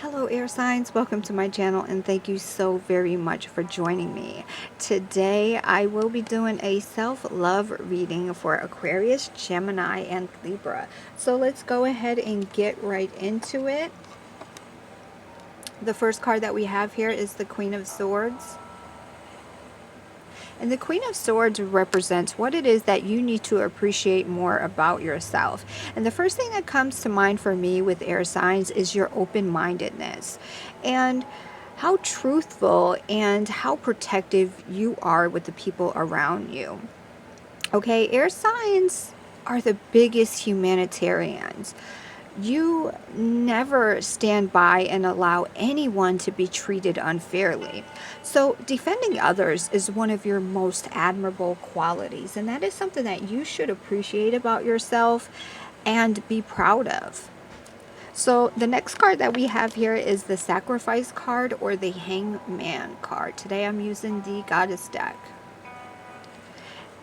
Hello air signs, welcome to my channel and thank you so very much for joining me. Today I will be doing a self-love reading for Aquarius, Gemini, and Libra. So let's go ahead and get right into it. The first card that we have here is the Queen of Swords. And the Queen of Swords represents what it is that you need to appreciate more about yourself. And the first thing that comes to mind for me with air signs is your open-mindedness and how truthful and how protective you are with the people around you. Okay, air signs are the biggest humanitarians. You never stand by and allow anyone to be treated unfairly. So defending others is one of your most admirable qualities, and that is something that you should appreciate about yourself and be proud of. So the next card that we have here is the Sacrifice card or the Hangman card. Today I'm using the Goddess deck.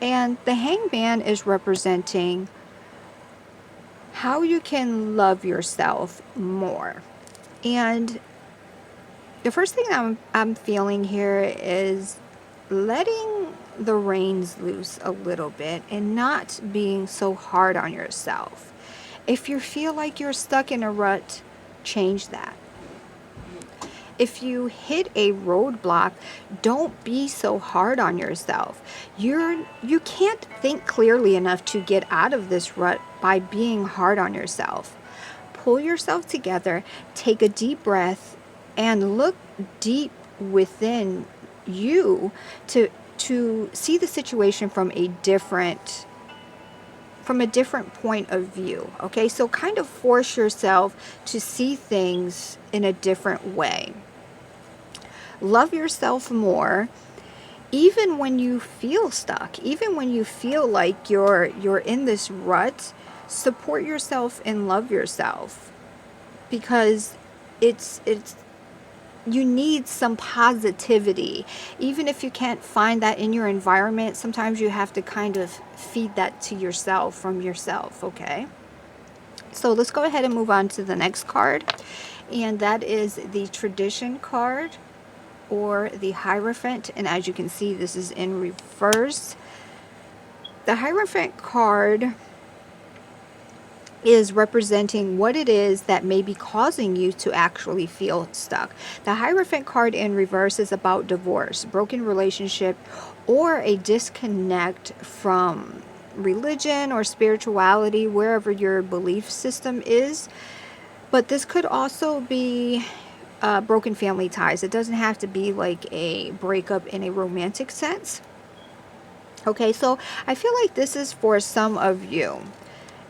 And the Hangman is representing how you can love yourself more. And the first thing I'm feeling here is letting the reins loose a little bit and not being so hard on yourself. If you feel like you're stuck in a rut, change that. If you hit a roadblock, don't be so hard on yourself. You can't think clearly enough to get out of this rut by being hard on yourself. Pull yourself together, take a deep breath, and look deep within you to see the situation from a different point of view. Okay, so kind of force yourself to see things in a different way. Love yourself more, even when you feel stuck, even when you feel like you're in this rut. Support yourself and love yourself, because it's you need some positivity. Even if you can't find that in your environment, sometimes you have to kind of feed that to yourself from yourself. Okay, so let's go ahead and move on to the next card, and that is the Tradition card or the Hierophant. And as you can see, this is in reverse. The Hierophant card is representing what it is that may be causing you to actually feel stuck. The Hierophant card in reverse is about divorce, broken relationship, or a disconnect from religion or spirituality, wherever your belief system is. But this could also be broken family ties. It doesn't have to be like a breakup in a romantic sense. Okay, so I feel like this is for some of you.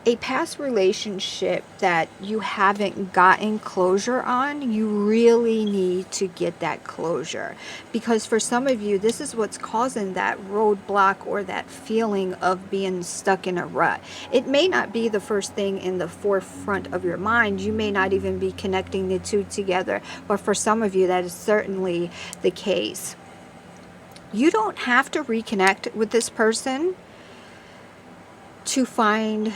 A past relationship that you haven't gotten closure on, you really need to get that closure. Because for some of you, this is what's causing that roadblock or that feeling of being stuck in a rut. It may not be the first thing in the forefront of your mind. You may not even be connecting the two together. But for some of you, that is certainly the case. You don't have to reconnect with this person to find...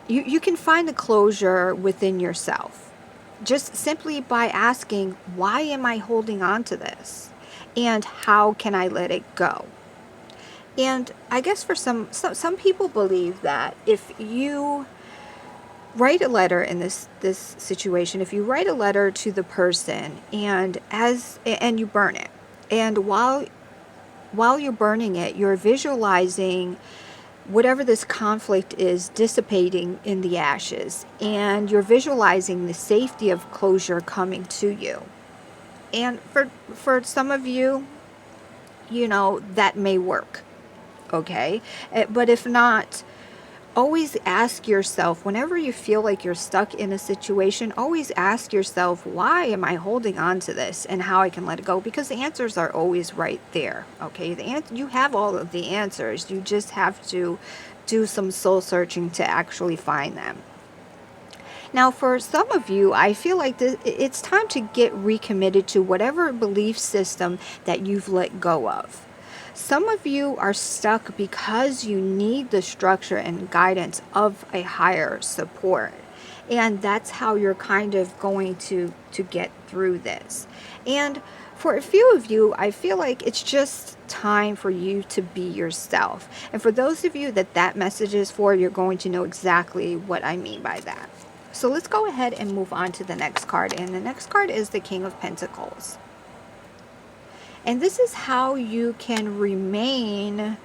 You can find the closure within yourself, just simply by asking, why am I holding on to this? And how can I let it go? And I guess for some people believe that if you write a letter in this situation, if you write a letter to the person and you burn it, and while you're burning it, you're visualizing whatever this conflict is dissipating in the ashes, and you're visualizing the safety of closure coming to you. And for some of you, that may work. Okay, but if not, always ask yourself, whenever you feel like you're stuck in a situation, always ask yourself, why am I holding on to this, and how I can let it go? Because the answers are always right there. Okay, you have all of the answers. You just have to do some soul searching to actually find them. Now, for some of you, I feel like it's time to get recommitted to whatever belief system that you've let go of. Some of you are stuck because you need the structure and guidance of a higher support. And that's how you're kind of going to get through this. And for a few of you, I feel like it's just time for you to be yourself. And for those of you that that message is for, you're going to know exactly what I mean by that. So let's go ahead and move on to the next card. And the next card is the King of Pentacles. And this is how you can remain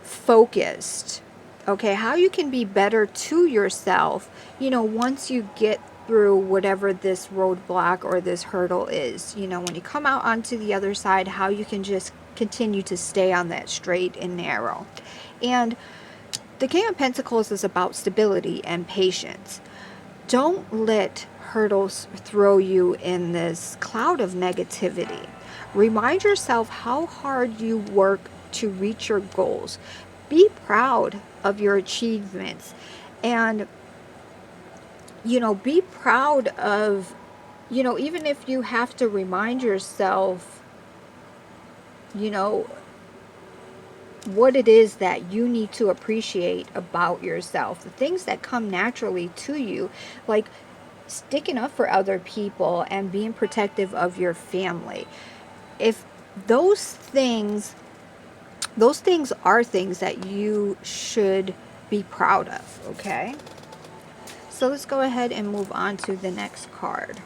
focused. Okay, how you can be better to yourself, you know, once you get through whatever this roadblock or this hurdle is. You know, when you come out onto the other side, how you can just continue to stay on that straight and narrow. And the King of Pentacles is about stability and patience. Don't let hurdles throw you in this cloud of negativity. Remind yourself how hard you work to reach your goals. Be proud of your achievements, and you know, be proud of, you know, even if you have to remind yourself, you know, what it is that you need to appreciate about yourself, the things that come naturally to you, like sticking up for other people and being protective of your family. If those things are things that you should be proud of, okay? So let's go ahead and move on to the next card.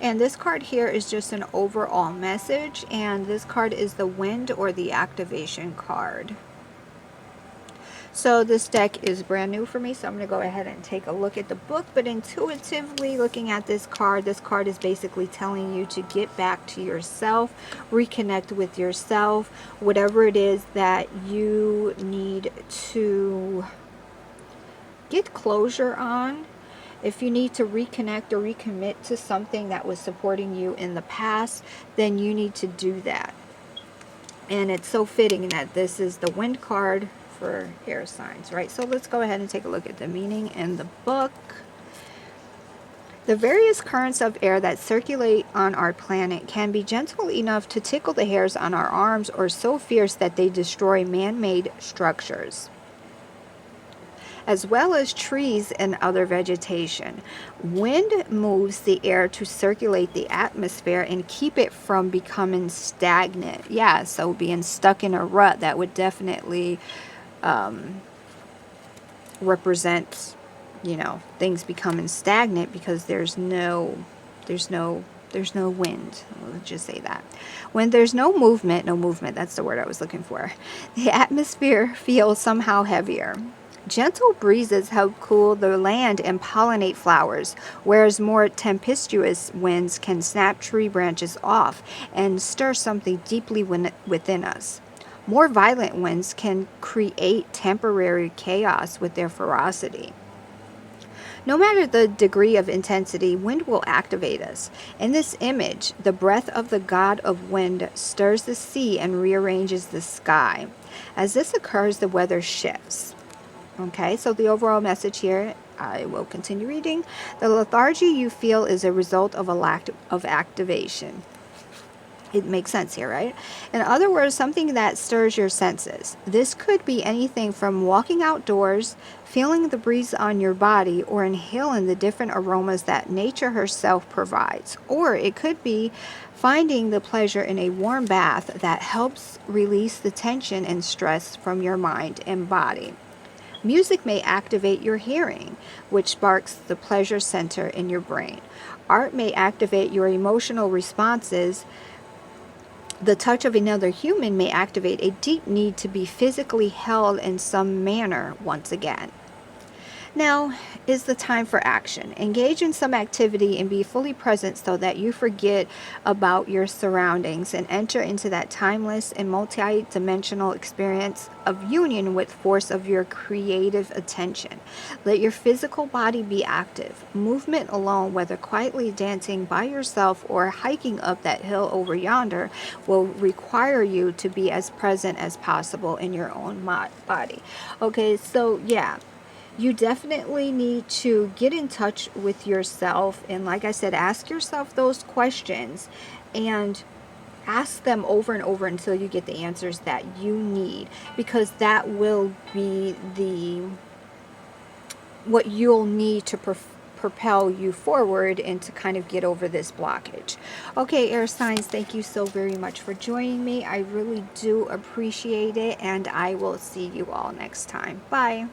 And this card here is just an overall message, and this card is the Wind or the Activation card. So this deck is brand new for me, so I'm going to go ahead and take a look at the book. But intuitively looking at this card is basically telling you to get back to yourself, reconnect with yourself, whatever it is that you need to get closure on. If you need to reconnect or recommit to something that was supporting you in the past, then you need to do that. And it's so fitting that this is the Wind card for air signs, right? So let's go ahead and take a look at the meaning in the book. The various currents of air that circulate on our planet can be gentle enough to tickle the hairs on our arms, or so fierce that they destroy man-made structures, as well as trees and other vegetation. Wind moves the air to circulate the atmosphere and keep it from becoming stagnant. Yeah, so being stuck in a rut, that would definitely represent, you know, things becoming stagnant because there's no wind. Let's just say that. When there's no movement, that's the word I was looking for, the atmosphere feels somehow heavier. Gentle breezes help cool the land and pollinate flowers, whereas more tempestuous winds can snap tree branches off and stir something deeply within us. More violent winds can create temporary chaos with their ferocity. No matter the degree of intensity, wind will activate us. In this image, the breath of the god of wind stirs the sea and rearranges the sky. As this occurs, the weather shifts. Okay, so the overall message here, I will continue reading. The lethargy you feel is a result of a lack of activation. It makes sense here, right? In other words, something that stirs your senses. This could be anything from walking outdoors, feeling the breeze on your body, or inhaling the different aromas that nature herself provides. Or it could be finding the pleasure in a warm bath that helps release the tension and stress from your mind and body. Music may activate your hearing, which sparks the pleasure center in your brain. Art may activate your emotional responses. The touch of another human may activate a deep need to be physically held in some manner once again. Now is the time for action. Engage in some activity and be fully present so that you forget about your surroundings and enter into that timeless and multi-dimensional experience of union with force of your creative attention. Let your physical body be active. Movement alone, whether quietly dancing by yourself or hiking up that hill over yonder, will require you to be as present as possible in your own body. Okay, so yeah. You definitely need to get in touch with yourself, and like I said, ask yourself those questions and ask them over and over until you get the answers that you need, because that will be the what you'll need to propel you forward and to kind of get over this blockage. Okay, air signs, thank you so very much for joining me. I really do appreciate it, and I will see you all next time. Bye.